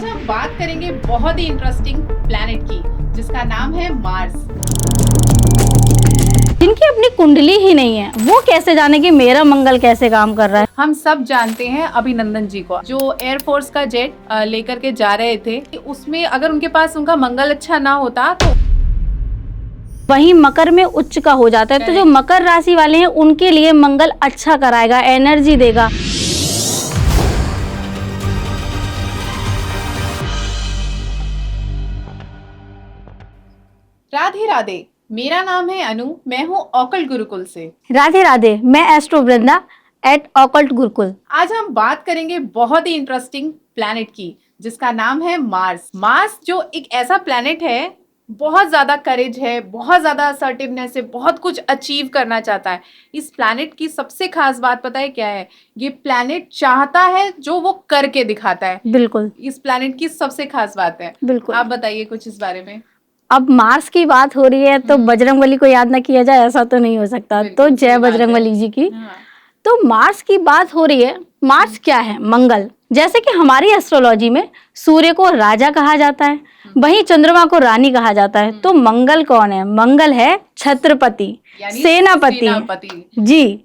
आज हम बात करेंगे बहुत ही इंटरेस्टिंग प्लैनेट की जिसका नाम है मार्स। जिनकी अपनी कुंडली ही नहीं है वो कैसे जाने कि मेरा मंगल कैसे काम कर रहा है। हम सब जानते हैं अभिनंदन जी को, जो एयरफोर्स का जेट लेकर के जा रहे थे। उसमें अगर उनके पास उनका मंगल अच्छा ना होता तो वहीं मकर में उच्च का हो जाता है। तो जो मकर राशि वाले हैं उनके लिए मंगल अच्छा कराएगा, एनर्जी देगा। राधे राधे, मेरा नाम है अनु, मैं हूँ ऑकल्ट गुरुकुल से। राधे राधे, मैं एस्ट्रो वृंदा एट ऑकल्ट गुरुकुल। आज हम बात करेंगे बहुत ही इंटरेस्टिंग प्लैनेट की जिसका नाम है मार्स। मार्स जो एक ऐसा प्लैनेट है, बहुत ज्यादा करेज है, बहुत ज्यादा असर्टिवनेस है, बहुत कुछ अचीव करना चाहता है। इस प्लैनेट की सबसे खास बात पता है क्या है? ये प्लैनेट चाहता है जो वो करके दिखाता है। बिल्कुल, इस प्लैनेट की सबसे खास बात है। बिल्कुल। आप बताइए कुछ इस बारे में। अब मार्स की बात हो रही है तो बजरंगबली को याद ना किया जाए, ऐसा तो नहीं हो सकता। तो जय बजरंगबली जी की। तो मार्स की बात हो रही है। मार्स क्या है? मंगल। जैसे कि हमारी एस्ट्रोलॉजी में सूर्य को राजा कहा जाता है, वहीं चंद्रमा को रानी कहा जाता है। तो मंगल कौन है? मंगल है छत्रपति, सेनापति। जी,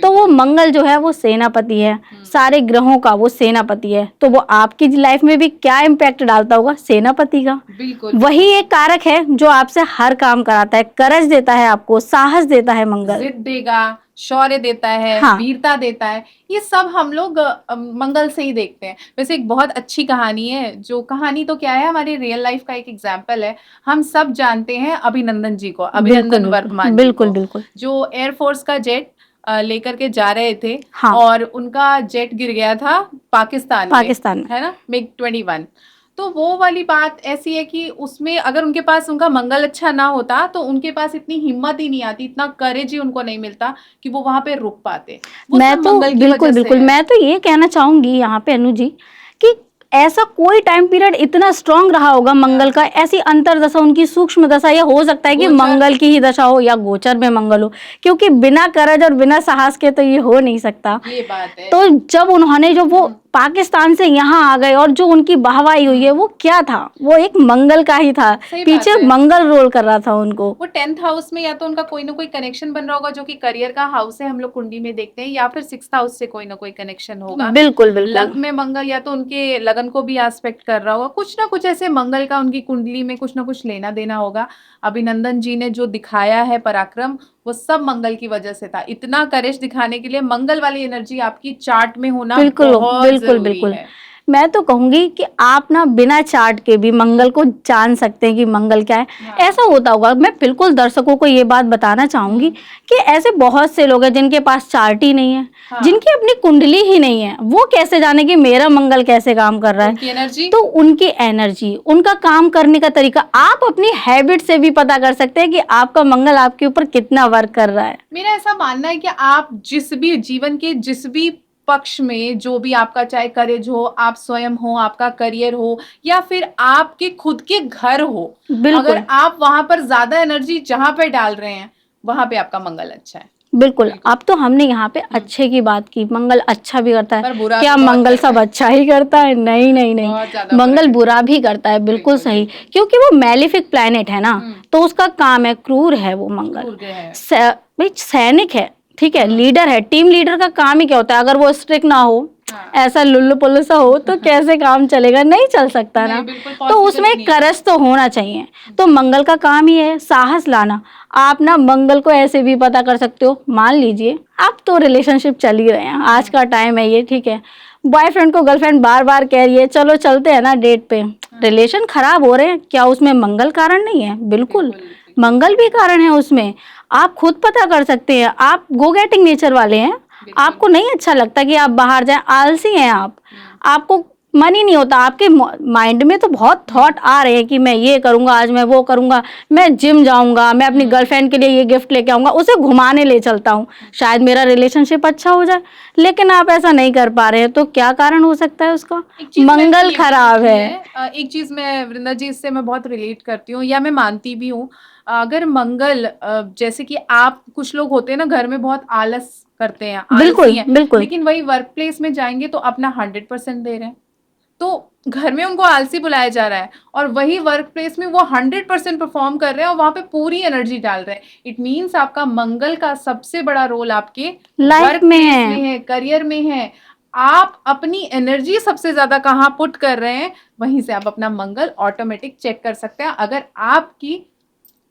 तो वो मंगल जो है वो सेनापति है, सारे ग्रहों का वो सेनापति है। तो वो आपकी लाइफ में भी क्या इम्पैक्ट डालता होगा? सेनापति का। बिल्कुल, वही एक कारक है जो आपसे हर काम कराता है, करज देता है, आपको साहस देता है। मंगल जिद देगा, शौर्य देता है, हाँ। वीरता देता है। ये सब हम लोग मंगल से ही देखते हैं। वैसे एक बहुत अच्छी कहानी है, जो कहानी तो क्या है, हमारे रियल लाइफ का एक एग्जाम्पल है। हम सब जानते हैं अभिनंदन जी को, अभिनंदन वर्तमान जी को, बिल्कुल। जो एयरफोर्स का जेट लेकर के जा रहे थे। हाँ। और उनका जेट गिर गया था पाकिस्तान में, है ना, MiG-21। तो वो वाली बात ऐसी है कि उसमें अगर उनके पास उनका मंगल अच्छा ना होता तो उनके पास इतनी हिम्मत ही नहीं आती, इतना करेज ही उनको नहीं मिलता कि वो वहां पे रुक पाते। वो मैं सब तो मंगल की वजह से है। मैं तो ये कहना चाहूंगी यहाँ पे अनु जी कि ऐसा कोई टाइम पीरियड इतना स्ट्रांग रहा होगा मंगल का, ऐसी अंतरदशा उनकी सूक्ष्म दशा, या हो सकता है कि मंगल की ही दशा हो या गोचर में मंगल हो, क्योंकि बिना करज और बिना साहस के तो ये हो नहीं सकता। ये बात है। तो जब उन्होंने जो वो पाकिस्तान से यहाँ आ गए और जो उनकी वाहवाही हुई है वो क्या था? वो एक मंगल का ही था, पीछे मंगल रोल कर रहा था उनको। वो 10th हाउस में या तो उनका कोई ना कोई कनेक्शन बन रहा होगा, जो कि करियर का हाउस है, हम लोग कुंडली में देखते हैं, या फिर 6th हाउस से कोई ना कोई कनेक्शन होगा। बिल्कुल। लग्न में मंगल या तो उनके लगन को भी एस्पेक्ट कर रहा होगा, कुछ ना कुछ ऐसे मंगल का उनकी कुंडली में कुछ ना कुछ लेना देना होगा। अभिनंदन जी ने जो दिखाया है पराक्रम, वो सब मंगल की वजह से था। इतना करेज दिखाने के लिए मंगल वाली एनर्जी आपकी चार्ट में होना बहुत जरूरी है। मैं तो कहूंगी कि आप ना बिना चार्ट के भी मंगल को जान सकते हैं कि मंगल क्या है। ऐसा होता होगा। मैं बिल्कुल दर्शकों को ये बात बताना चाहूंगी कि ऐसे बहुत से लोग हैं जिनके पास चार्ट ही नहीं है, जिनकी अपनी कुंडली ही नहीं है। वो कैसे जाने कि मेरा मंगल कैसे काम कर रहा है? तो उनकी एनर्जी, उनका काम करने का तरीका आप अपनी हैबिट से भी पता कर सकते हैं कि आपका मंगल आपके ऊपर कितना वर्क कर रहा है। मेरा ऐसा मानना है कि आप जिस भी जीवन के जिस भी पक्ष में, जो भी आपका, चाहे करेज हो, आप स्वयं हो, आपका करियर हो, या फिर आपके खुद के घर हो, अगर आप वहां पर ज्यादा एनर्जी जहां पे डाल रहे हैं, वहां पे आपका मंगल अच्छा है। बिल्कुल। अब तो हमने यहाँ पे अच्छे की बात की, मंगल अच्छा भी करता है। क्या मंगल सब अच्छा ही करता है? नहीं, मंगल बुरा भी करता है। बिल्कुल सही, क्योंकि वो मैलिफिक प्लैनेट है ना, तो उसका काम है, क्रूर है वो मंगल। सैनिक है, ठीक है, लीडर है। टीम लीडर का काम ही क्या होता है? अगर वो स्ट्रिक्ट ना हो, ऐसा लुल्लू पुल्लू सा हो, तो कैसे काम चलेगा? नहीं चल सकता ना। तो उसमें करज तो होना चाहिए। तो मंगल का काम ही है साहस लाना। आप ना मंगल को ऐसे भी पता कर सकते हो। मान लीजिए आप तो रिलेशनशिप चल ही रहे हैं, आज का टाइम है ये, ठीक है, बॉयफ्रेंड को गर्लफ्रेंड बार बार कह रही है चलो चलते हैं ना डेट पे, रिलेशन खराब हो रहे हैं, क्या उसमें मंगल कारण नहीं है? बिल्कुल, मंगल भी कारण है उसमें। आप खुद पता कर सकते हैं। आप गो गेटिंग नेचर वाले हैं, आपको नहीं अच्छा लगता कि आप बाहर जाएं, आलसी हैं आप, आपको मन ही नहीं होता, आपके माइंड में तो बहुत थॉट आ रहे हैं कि मैं ये करूंगा, आज मैं वो करूंगा, मैं जिम जाऊंगा, मैं अपनी गर्लफ्रेंड के लिए ये गिफ्ट लेके आऊंगा, उसे घुमाने ले चलता हूँ, शायद मेरा रिलेशनशिप अच्छा हो जाए। लेकिन आप ऐसा नहीं कर पा रहे हैं, तो क्या कारण हो सकता है उसका? मंगल खराब है। एक चीज मैं वृंदा जी, इससे मैं बहुत रिलेट करती हूँ, या मैं मानती भी हूँ। अगर मंगल, जैसे कि आप, कुछ लोग होते हैं ना घर में बहुत आलस करते हैं, बिल्कुल, लेकिन वही वर्क प्लेस में जाएंगे तो अपना 100% दे रहे हैं। तो घर में उनको आलसी बुलाया जा रहा है और वही वर्क प्लेस में वो 100% परफॉर्म कर रहे हैं और वहां पे पूरी एनर्जी डाल रहे हैं। इट मीन्स आपका मंगल का सबसे बड़ा रोल आपके लाइफ में है, करियर में है। आप अपनी एनर्जी सबसे ज्यादा कहाँ पुट कर रहे हैं, वहीं से आप अपना मंगल ऑटोमेटिक चेक कर सकते हैं। अगर आपकी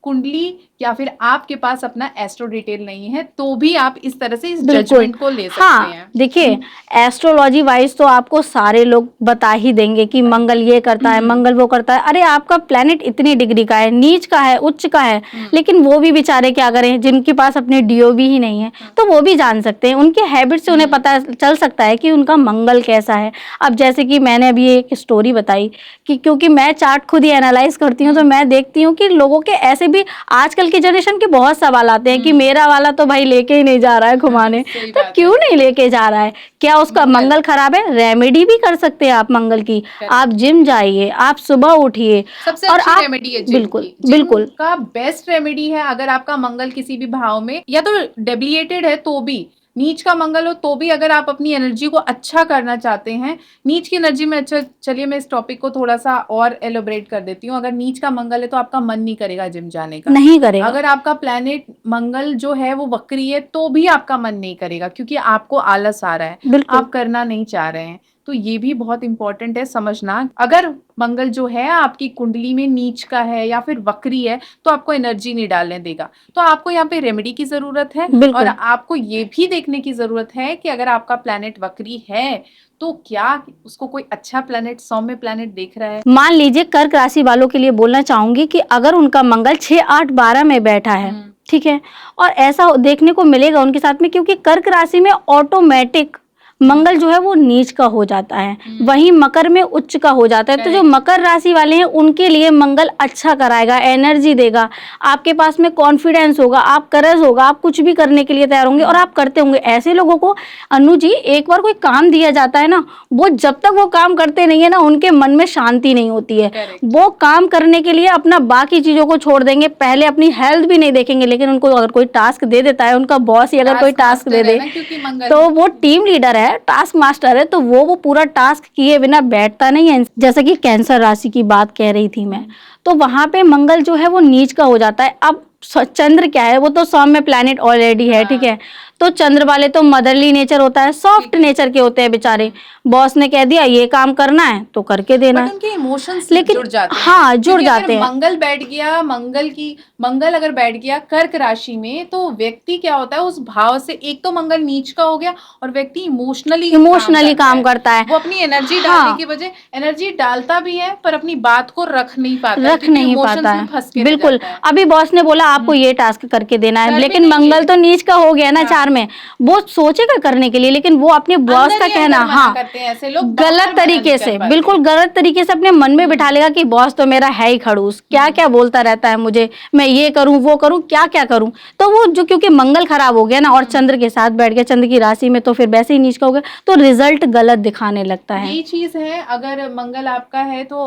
कुंडली या फिर आपके पास अपना एस्ट्रो डिटेल नहीं है तो भी आप इस तरह से इस जजमेंट को ले सकते हैं। देखिए एस्ट्रोलॉजी वाइज तो आपको सारे लोग बता ही देंगे कि मंगल ये करता है, मंगल वो करता है। अरे आपका प्लेनेट इतनी डिग्री का है, नीच का है, उच्च का है, लेकिन वो भी बेचारे क्या करें, जिनके पास अपने डीओबी ही नहीं है तो वो भी जान सकते हैं। उनके हैबिट से उन्हें पता चल सकता है कि उनका मंगल कैसा है। अब जैसे कि मैंने अभी एक स्टोरी बताई कि क्योंकि मैं चार्ट खुद ही एनालाइज करती हूँ तो मैं देखती हूँ कि लोगों के ऐसे भी आजकल की जनरेशन के बहुत सवाल आते हैं कि मेरा वाला तो भाई लेके ही नहीं जा रहा है घुमाने, तो क्यों नहीं लेके जा रहा है, क्या उसका मंगल खराब है? रेमेडी भी कर सकते हैं आप मंगल की। आप जिम जाइए, आप सुबह उठिए, सबसे और अच्छी आप रेमेडी है बिल्कुल बिल्कुल का बेस्ट रेमेडी है। अगर आपका मंगल किसी भी भाव में या तो डेबिलिएटेड है तो भी, नीच का मंगल हो तो भी, अगर आप अपनी एनर्जी को अच्छा करना चाहते हैं, नीच की एनर्जी में अच्छा, चलिए मैं इस टॉपिक को थोड़ा सा और एलोबरेट कर देती हूँ। अगर नीच का मंगल है तो आपका मन नहीं करेगा जिम जाने का, नहीं करेगा। अगर आपका प्लेनेट मंगल जो है वो वक्री है तो भी आपका मन नहीं करेगा, क्योंकि आपको आलस आ रहा है, आप करना नहीं चाह रहे हैं। तो ये भी बहुत इंपॉर्टेंट है समझना। अगर मंगल जो है आपकी कुंडली में नीच का है या फिर वक्री है तो आपको एनर्जी नहीं डालने देगा। तो आपको यहाँ पे रेमेडी की जरूरत है, और आपको ये भी देखने की जरूरत है कि अगर आपका प्लैनेट वक्री है तो क्या उसको कोई अच्छा प्लैनेट, सौम्य प्लैनेट देख रहा है। मान लीजिए कर्क राशि वालों के लिए बोलना चाहूंगी कि अगर उनका मंगल 6, 8, 12 में बैठा है, ठीक है, और ऐसा देखने को मिलेगा उनके साथ में, क्योंकि कर्क राशि में ऑटोमेटिक मंगल जो है वो नीच का हो जाता है, वहीं मकर में उच्च का हो जाता है। तो जो मकर राशि वाले हैं उनके लिए मंगल अच्छा कराएगा, एनर्जी देगा, आपके पास में कॉन्फिडेंस होगा, आप करज होगा, आप कुछ भी करने के लिए तैयार होंगे और आप करते होंगे। ऐसे लोगों को अनु जी एक बार कोई काम दिया जाता है ना, वो जब तक वो काम करते नहीं है ना उनके मन में शांति नहीं होती है। वो काम करने के लिए अपना बाकी चीजों को छोड़ देंगे, पहले अपनी हेल्थ भी नहीं देखेंगे। लेकिन उनको अगर कोई टास्क दे देता है, उनका बॉस ही अगर कोई टास्क दे दे तो वो टीम लीडर है, टास्क मास्टर है, तो वो पूरा टास्क किए बिना बैठता नहीं है। जैसे कि कैंसर राशि की बात कह रही थी मैं, तो वहां पे मंगल जो है वो नीच का हो जाता है। अब चंद्र क्या है, वो तो सौम्य प्लैनेट ऑलरेडी है, ठीक है, तो चंद्र वाले तो मदरली नेचर होता है, सॉफ्ट नेचर के होते हैं बेचारे। बॉस ने कह दिया ये काम करना है तो करके देना है, उनके इमोशंस लेकिन जुड़ जाते हैं। हाँ जुड़ जाते हैं। मंगल बैठ गया, मंगल अगर बैठ गया कर्क राशि में तो व्यक्ति क्या होता है, उस भाव से एक तो मंगल नीच का हो गया और व्यक्ति इमोशनली काम करता है। वो अपनी एनर्जी डालने की वजह एनर्जी डालता भी है पर अपनी बात को रख नहीं पाता है। बिल्कुल, अभी बॉस ने बोला आपको ये टास्क करके देना है, लेकिन मंगल तो नीच का हो गया ना 4 में, वो सोचेगा करने के लिए, लेकिन वो अपने बॉस का कहना हाँ ऐसे लोग गलत तरीके से, बिल्कुल गलत तरीके से अपने मन में बिठा लेगा कि बॉस तो मेरा है ही खड़ूस, क्या क्या बोलता रहता है मुझे, मैं ये करूं वो करूं, क्या क्या करूं। तो वो जो क्योंकि मंगल खराब हो गया ना और चंद्र के साथ बैठ गया, चंद्र की राशि में, तो फिर वैसे ही नीच का हो गया, तो रिजल्ट गलत दिखाने लगता है। ये चीज है, अगर मंगल आपका है तो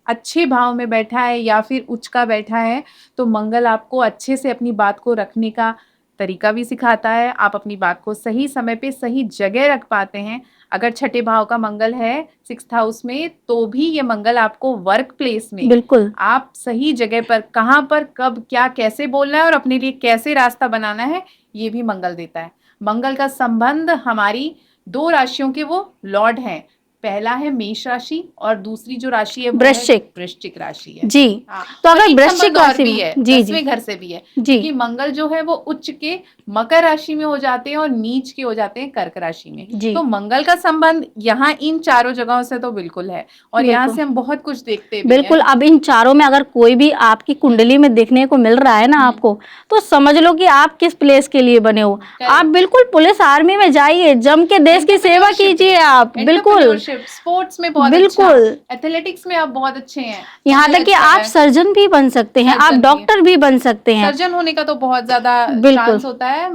अच्छे भाव में बैठा है या फिर उच्च का बैठा है तो मंगल आपको अच्छे से अपनी बात को रखने का तरीका भी सिखाता है। आप अपनी बात को सही समय पे सही जगह रख पाते हैं। अगर छठे भाव का मंगल है 6th हाउस में तो भी ये मंगल आपको वर्क प्लेस में बिल्कुल आप सही जगह पर, कहाँ पर, कब, क्या, कैसे बोलना है और अपने लिए कैसे रास्ता बनाना है, ये भी मंगल देता है। मंगल का संबंध हमारी 2 राशियों के वो लॉर्ड हैं, पहला है मेष राशि और दूसरी जो राशि है वृश्चिक राशि है जी। तो अगर वृश्चिक राशि भी है, 10वें घर से भी है जी, कि मंगल जो है वो उच्च के मकर राशि में हो जाते हैं और नीच के हो जाते हैं कर्क राशि में जी। तो मंगल का संबंध यहाँ इन चारों जगहों से तो बिल्कुल है और यहाँ से हम बहुत कुछ देखते हैं। बिल्कुल, अब इन चारों में अगर कोई भी आपकी कुंडली में देखने को मिल रहा है ना आपको, तो समझ लो कि आप किस प्लेस के लिए बने हो। आप बिल्कुल पुलिस आर्मी में जाइए, जम के देश की सेवा कीजिए आप, बिल्कुल स्पोर्ट्स में बहुत बिल्कुल अच्छा, एथलेटिक्स में आप बहुत अच्छे हैं, यहाँ तक कि आप सर्जन भी बन सकते हैं, आप डॉक्टर भी बन सकते हैं। सर्जन होने का तो बहुत ज्यादा चांस होता है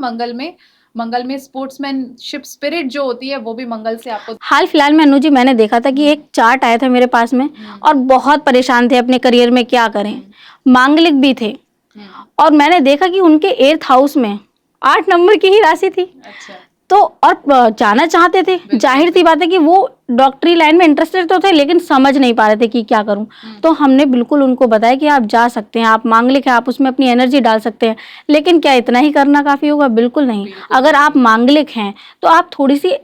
मंगल में स्पोर्ट्समैनशिप स्पिरिट जो होती है वो भी मंगल से आपको। हाल फिलहाल में अनु जी मैंने देखा था कि एक चार्ट आया था मेरे पास में और बहुत परेशान थे अपने करियर में, क्या करें, मांगलिक भी थे और मैंने देखा कि उनके 8th हाउस में 8 नंबर की ही राशि थी। अच्छा। तो और जाना चाहते थे, जाहिर सी बात है कि वो डॉक्टरी लाइन में इंटरेस्टेड तो थे, लेकिन समझ नहीं पा रहे थे कि क्या करूं। तो हमने बिल्कुल उनको बताया कि आप जा सकते हैं, आप मांगलिक हैं, आप उसमें अपनी एनर्जी डाल सकते हैं। लेकिन क्या इतना ही करना काफ़ी होगा? बिल्कुल नहीं। अगर आप मांगलिक हैं तो आप थोड़ी सी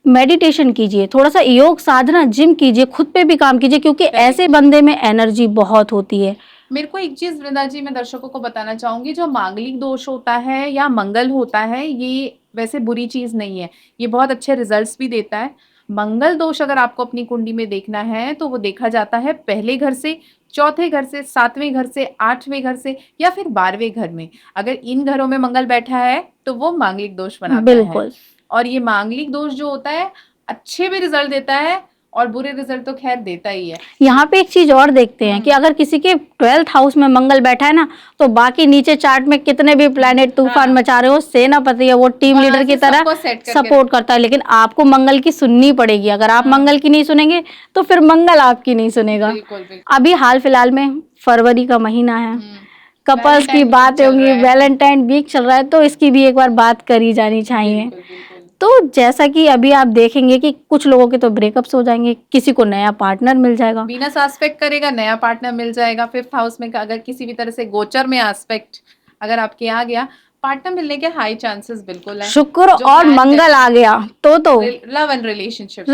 मेडिटेशन कीजिए, थोड़ा सा योग साधना, जिम कीजिए, खुद पे भी काम कीजिए, क्योंकि ऐसे बंदे में एनर्जी बहुत होती है। मेरे को एक चीज वृंदा जी मैं दर्शकों को बताना चाहूंगी, जो मांगलिक दोष होता है या मंगल होता है, ये वैसे बुरी चीज नहीं है, ये बहुत अच्छे रिजल्ट्स भी देता है। मंगल दोष अगर आपको अपनी कुंडली में देखना है तो वो देखा जाता है पहले घर से, चौथे घर से, सातवें घर से, आठवें घर से या फिर 12वें घर में। अगर इन घरों में मंगल बैठा है तो वो मांगलिक दोष बनाता है। बिल्कुल। और ये मांगलिक दोष जो होता है अच्छे भी रिजल्ट देता है और बुरे रिजल्ट तो खैर देता ही है। यहाँ पे एक चीज और देखते हैं कि अगर किसी के 12th हाउस में मंगल बैठा है ना, तो बाकी नीचे चार्ट में कितने भी प्लैनेट तूफान मचा रहे हो, सेनापति है वो टीम लीडर की तरह सपोर्ट करता है। लेकिन आपको मंगल की सुननी पड़ेगी। अगर आप मंगल की नहीं सुनेंगे तो फिर मंगल आपकी नहीं सुनेगा। अभी हाल फिलहाल में फरवरी का महीना है, कपल्स की बात होंगी, वैलेंटाइन वीक चल रहा है, तो इसकी भी एक बार बात करी जानी चाहिए। तो जैसा कि अभी आप देखेंगे कि कुछ लोगों के तो ब्रेकअप्स हो जाएंगे, किसी को नया पार्टनर मिल जाएगा, वीनस एस्पेक्ट करेगा, नया पार्टनर मिल जाएगा। 5th हाउस में अगर किसी भी तरह से गोचर में एस्पेक्ट अगर आपके आ गया, पार्टनर मिलने के हाई चांसेस बिल्कुल है। शुक्र और मंगल आ गया तो लव एंड रिलेशनशिप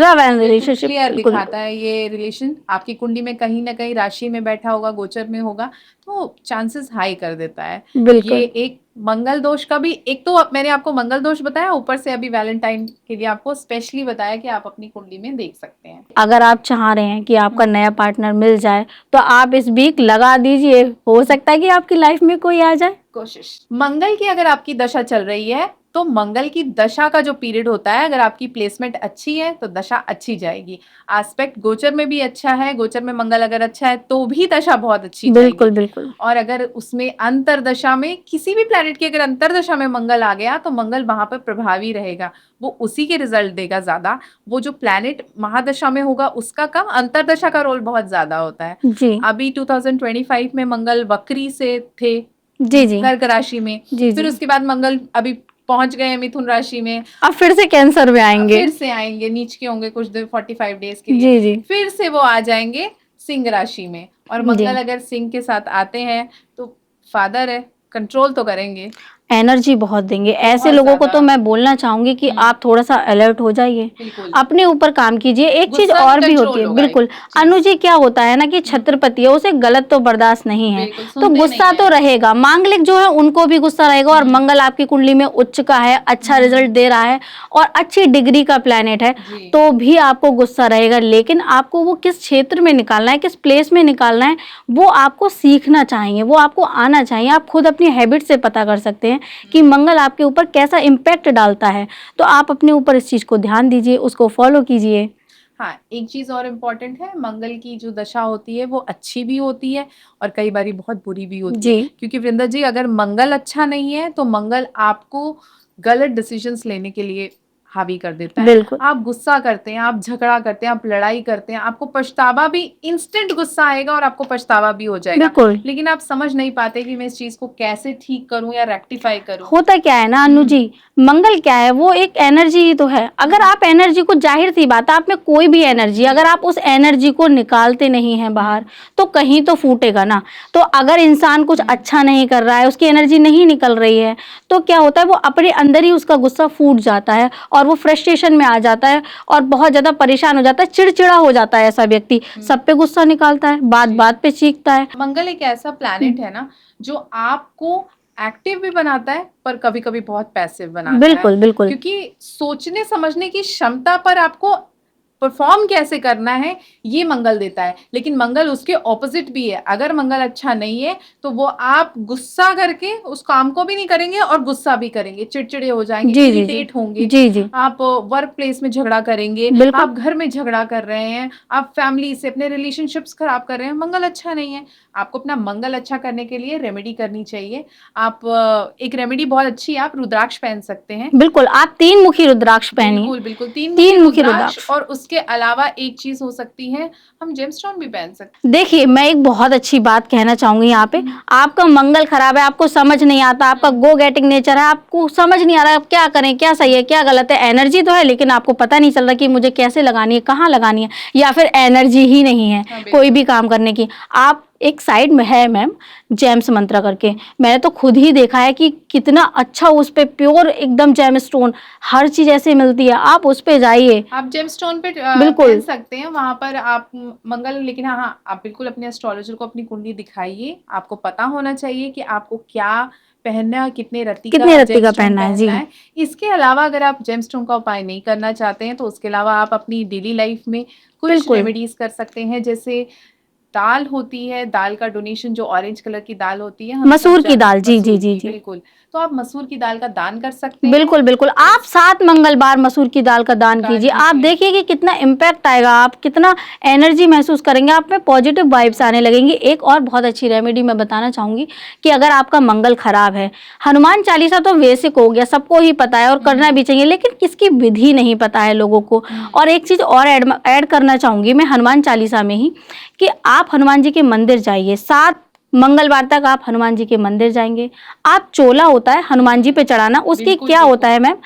क्लियर दिखाता है। ये रिलेशन आपकी कुंडली में कहीं ना कहीं राशि में बैठा होगा, गोचर में होगा, तो चांसेस हाई कर देता है। ये एक मंगल दोष का भी, एक तो मैंने आपको मंगल दोष बताया, ऊपर से अभी वैलेंटाइन के लिए आपको स्पेशली बताया कि आप अपनी कुंडली में देख सकते हैं। अगर आप चाह रहे हैं कि आपका नया पार्टनर मिल जाए तो आप इस वीक लगा दीजिए, हो सकता है कि आपकी लाइफ में कोई आ जाए। कोशिश मंगल की अगर आपकी दशा चल रही है तो मंगल की दशा का जो पीरियड होता है, अगर आपकी प्लेसमेंट अच्छी है तो दशा अच्छी जाएगी। एस्पेक्ट गोचर में भी अच्छा है, गोचर में मंगल अगर अच्छा है तो भी दशा बहुत अच्छी बिल्कुल जाएगी। बिल्कुल। और अगर उसमें अंतरदशा में किसी भी प्लैनेट की अगर अंतरदशा में मंगल आ गया तो मंगल वहां पर प्रभावी रहेगा, वो उसी के रिजल्ट देगा ज्यादा। वो जो प्लैनेट महादशा में होगा उसका कम, अंतरदशा का रोल बहुत ज्यादा होता है। जी। अभी 2025 में मंगल वक्री से थे जी कर्क राशि में, फिर उसके बाद मंगल अभी पहुंच गए मिथुन राशि में, अब फिर से कैंसर में आएंगे, फिर से आएंगे, नीच के होंगे कुछ देर 45 डेज के लिए। जी। फिर से वो आ जाएंगे सिंह राशि में। और मंगल अगर सिंह के साथ आते हैं तो फादर है, कंट्रोल तो करेंगे, एनर्जी बहुत देंगे। ऐसे लोगों को तो मैं बोलना चाहूंगी कि आप थोड़ा सा अलर्ट हो जाइए, अपने ऊपर काम कीजिए। एक चीज और भी होती है, बिल्कुल अनु जी, क्या होता है ना कि छत्रपति है, उसे गलत तो बर्दाश्त नहीं है, तो गुस्सा तो रहेगा। मांगलिक जो है उनको भी गुस्सा रहेगा। और मंगल आपकी कुंडली में उच्च का है, अच्छा रिजल्ट दे रहा है और अच्छी डिग्री का प्लैनेट है, तो भी आपको गुस्सा रहेगा। लेकिन आपको वो किस क्षेत्र में निकालना है, किस प्लेस में निकालना है, वो आपको सीखना चाहिए, वो आपको आना चाहिए। आप खुद अपनी हैबिट से पता कर सकते हैं कि मंगल आपके ऊपर कैसा इम्पैक्ट डालता है। तो आप अपने ऊपर इस चीज को ध्यान दीजिए, उसको फॉलो कीजिए। हाँ, एक चीज और इम्पोर्टेंट है, मंगल की जो दशा होती है वो अच्छी भी होती है और कई बारी बहुत बुरी भी होती है। क्योंकि वृंदा जी, अगर मंगल अच्छा नहीं है तो मंगल आपको गलत डिसीजंस लेने के लिए हावी कर देता है। आप गुस्सा करते हैं, आप झगड़ा करते हैं, आप लड़ाई करते हैं, आपको पछतावा भी, इंस्टेंट गुस्सा आएगा और आपको पछतावा भी हो जाएगा। लेकिन आप समझ नहीं पाते कि मैं इस चीज को कैसे ठीक करूं या रेक्टिफाई करूं। होता क्या है ना अनु जी, मंगल क्या है, वो एक एनर्जी ही तो है। अगर आप एनर्जी को, जाहिर सी बात है, आप में कोई भी एनर्जी, अगर आप उस एनर्जी को निकालते नहीं हैं बाहर तो कहीं तो फूटेगा ना। तो अगर इंसान कुछ अच्छा नहीं कर रहा है, उसकी एनर्जी नहीं निकल रही है, तो क्या होता है, वो अपने अंदर ही उसका गुस्सा फूट जाता है और वो फ्रस्ट्रेशन में आ जाता है और बहुत ज्यादा परेशान हो जाता है, चिड़चिड़ा हो जाता है। ऐसा व्यक्ति सब पे गुस्सा निकालता है, बात बात पे चीखता है। मंगल एक ऐसा प्लैनेट है ना जो आपको एक्टिव भी बनाता है पर कभी कभी बहुत पैसिव बनाता है। बिल्कुल बिल्कुल। क्योंकि सोचने समझने की क्षमता पर आपको परफॉर्म कैसे करना है ये मंगल देता है। लेकिन मंगल उसके ऑपोजिट भी है। अगर मंगल अच्छा नहीं है तो वो आप गुस्सा करके उस काम को भी नहीं करेंगे और गुस्सा भी करेंगे, चिड़चिड़े हो जाएंगे, इरिटेट होंगे, आप वर्क प्लेस में झगड़ा करेंगे, आप घर में झगड़ा कर रहे हैं, आप फैमिली से अपने रिलेशनशिप्स खराब कर रहे हैं। मंगल अच्छा नहीं है। आपको अपना मंगल अच्छा करने के लिए रेमेडी करनी चाहिए। आप एक रेमेडी बहुत अच्छी है, आप रुद्राक्ष पहन सकते हैं। बिल्कुल, आप 3 मुखी रुद्राक्ष पहनिए। बिल्कुल 3 मुखी रुद्राक्ष। और इसके अलावा एक चीज हो सकती है, हम जेमस्टोन भी पहन सकते हैं। देखिए, मैं एक बहुत अच्छी बात कहना चाहूंगी यहाँ पे, आपका मंगल खराब है, आपको समझ नहीं आता, आपका गो गेटिंग नेचर है, आपको समझ नहीं आ रहा आप क्या करें, क्या सही है क्या गलत है, एनर्जी तो है लेकिन आपको पता नहीं चल रहा कि मुझे कैसे लगानी है, कहाँ लगानी है, या फिर एनर्जी ही नहीं है कोई भी काम करने की। आप एक साइड में है मैम जेम्स मंत्रा करके, मैंने तो खुद ही देखा है कि कितना अच्छा उस पे प्योर एकदम जेमस्टोन हर चीज ऐसे मिलती है, आप उस पे जाइए, आप जेमस्टोन पे बिल्कुल पहन सकते हैं, वहां पर आप मंगल, लेकिन हाँ आप बिल्कुल अपने एस्ट्रोलॉजर को अपनी कुंडली दिखाइए, आपको पता होना चाहिए कि आपको क्या पहनना है, कितने रत्ती का पहनना है जी। इसके अलावा अगर आप जेमस्टोन का उपाय नहीं करना चाहते हैं तो उसके अलावा आप अपनी डेली लाइफ में कुछ रेमेडीज कर सकते हैं, जैसे दाल होती है, दाल का डोनेशन, जो ऑरेंज कलर की दाल होती है, मसूर की दाल, जी जी जी जी बिल्कुल, तो आप मसूर की दाल का दान कर सकते हैं। बिल्कुल बिल्कुल, आप 7 मंगलवार मसूर की दाल का दान कीजिए, आप देखिए कि कितना इम्पैक्ट आएगा, आप कितना एनर्जी महसूस करेंगे, आप में पॉजिटिव वाइब्स आने लगेंगी। एक और बहुत अच्छी रेमेडी मैं बताना चाहूंगी कि अगर आपका मंगल खराब है, हनुमान चालीसा तो बेसिक हो गया, सबको ही पता है और करना भी चाहिए, लेकिन किसकी विधि नहीं पता है लोगों को। और एक चीज और ऐड करना चाहूंगी मैं हनुमान चालीसा में ही, कि आप हनुमान जी के मंदिर जाइए, 7 मंगलवार तक आप हनुमान जी के मंदिर जाएंगे, आप चोला होता है हनुमान जी पे चढ़ाना, उसकी क्या होता है मैम,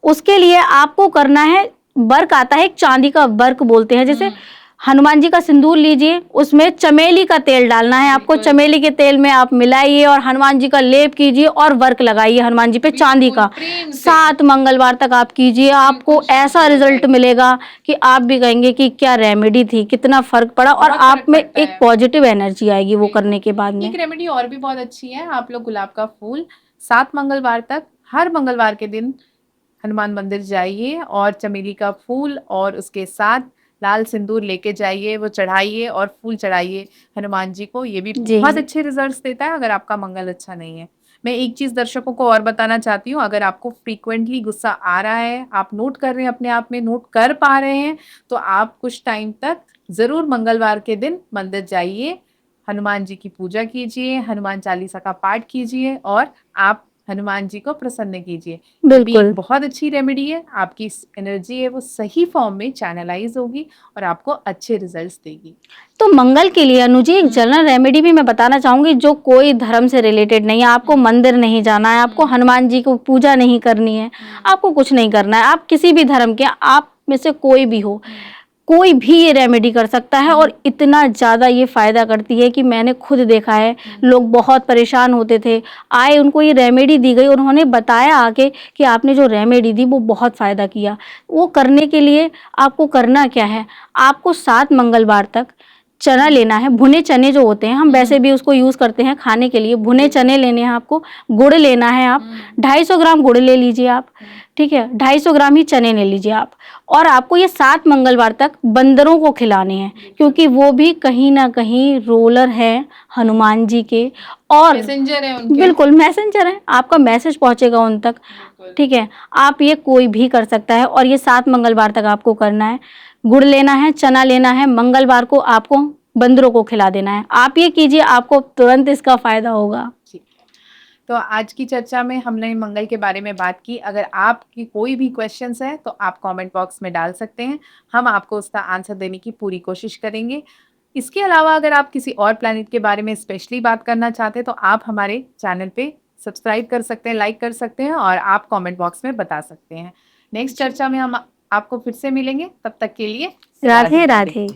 उसके लिए आपको करना है, वर्क आता है एक चांदी का वर्क बोलते हैं, जैसे हनुमान जी का सिंदूर लीजिए, उसमें चमेली का तेल डालना है आपको, चमेली के तेल में आप मिलाइए और हनुमान जी का लेप कीजिए और वर्क लगाइए हनुमान जी पे चांदी का, 7 मंगलवार तक आप कीजिए, आपको ऐसा रिजल्ट मिलेगा कि आप भी कहेंगे कि क्या रेमेडी थी, कितना फर्क पड़ा, और आप में एक पॉजिटिव एनर्जी आएगी वो करने के बाद में। एक रेमेडी और भी बहुत अच्छी है, आप लोग गुलाब का फूल 7 मंगलवार तक हर मंगलवार के दिन हनुमान मंदिर जाइए और चमेली का फूल और उसके साथ लाल सिंदूर लेके जाइए, वो चढ़ाइए और फूल चढ़ाइए हनुमान जी को, ये भी बहुत अच्छे रिजल्ट्स देता है अगर आपका मंगल अच्छा नहीं है। मैं एक चीज दर्शकों को और बताना चाहती हूँ, अगर आपको फ्रीक्वेंटली गुस्सा आ रहा है, आप नोट कर रहे हैं, अपने आप में नोट कर पा रहे हैं, तो आप कुछ टाइम तक जरूर मंगलवार के दिन मंदिर जाइए, हनुमान जी की पूजा कीजिए, हनुमान चालीसा का पाठ कीजिए और आप हनुमान जी को प्रसन्न कीजिए। बिल्कुल, बहुत अच्छी रेमेडी है, आपकी एनर्जी है वो सही फॉर्म में चैनलाइज होगी और आपको अच्छे रिजल्ट्स देगी। तो मंगल के लिए अनुजी एक जनरल रेमेडी भी मैं बताना चाहूंगी, जो कोई धर्म से रिलेटेड नहीं है, आपको मंदिर नहीं जाना है, आपको हनुमान जी को पूजा नहीं करनी है, आपको कुछ नहीं करना है, आप किसी भी धर्म के, आप में से कोई भी हो, कोई भी ये रेमेडी कर सकता है और इतना ज़्यादा ये फ़ायदा करती है कि मैंने खुद देखा है, लोग बहुत परेशान होते थे, आए उनको ये रेमेडी दी गई, उन्होंने बताया आके कि आपने जो रेमेडी दी वो बहुत फ़ायदा किया। वो करने के लिए आपको करना क्या है, आपको 7 मंगलवार तक चना लेना है, भुने चने जो होते हैं, हम वैसे भी उसको यूज़ करते हैं खाने के लिए, भुने चने लेने हैं आपको, गुड़ लेना है, आप 250 ग्राम गुड़ ले लीजिए आप, ठीक है, 250 ग्राम ही चने ले लीजिए आप, और आपको ये 7 मंगलवार तक बंदरों को खिलाने हैं, क्योंकि वो भी कहीं ना कहीं रोलर है हनुमान जी के और मैसेंजर है उनके, बिल्कुल मैसेंजर है, आपका मैसेज पहुंचेगा उन तक, ठीक है। आप ये कोई भी कर सकता है और ये 7 मंगलवार तक आपको करना है, गुड़ लेना है, चना लेना है, मंगलवार को आपको बंदरों को खिला देना है, आप ये कीजिए, आपको तुरंत इसका फायदा होगा। तो आज की चर्चा में हमने मंगल के बारे में बात की, अगर आपकी कोई भी क्वेश्चंस है तो आप कमेंट बॉक्स में डाल सकते हैं, हम आपको उसका आंसर देने की पूरी कोशिश करेंगे। इसके अलावा अगर आप किसी और प्लैनेट के बारे में स्पेशली बात करना चाहते हैं तो आप हमारे चैनल पे सब्सक्राइब कर सकते हैं, लाइक कर सकते हैं और आप कमेंट बॉक्स में बता सकते हैं। नेक्स्ट चर्चा में हम आपको फिर से मिलेंगे, तब तक के लिए राधे राधे।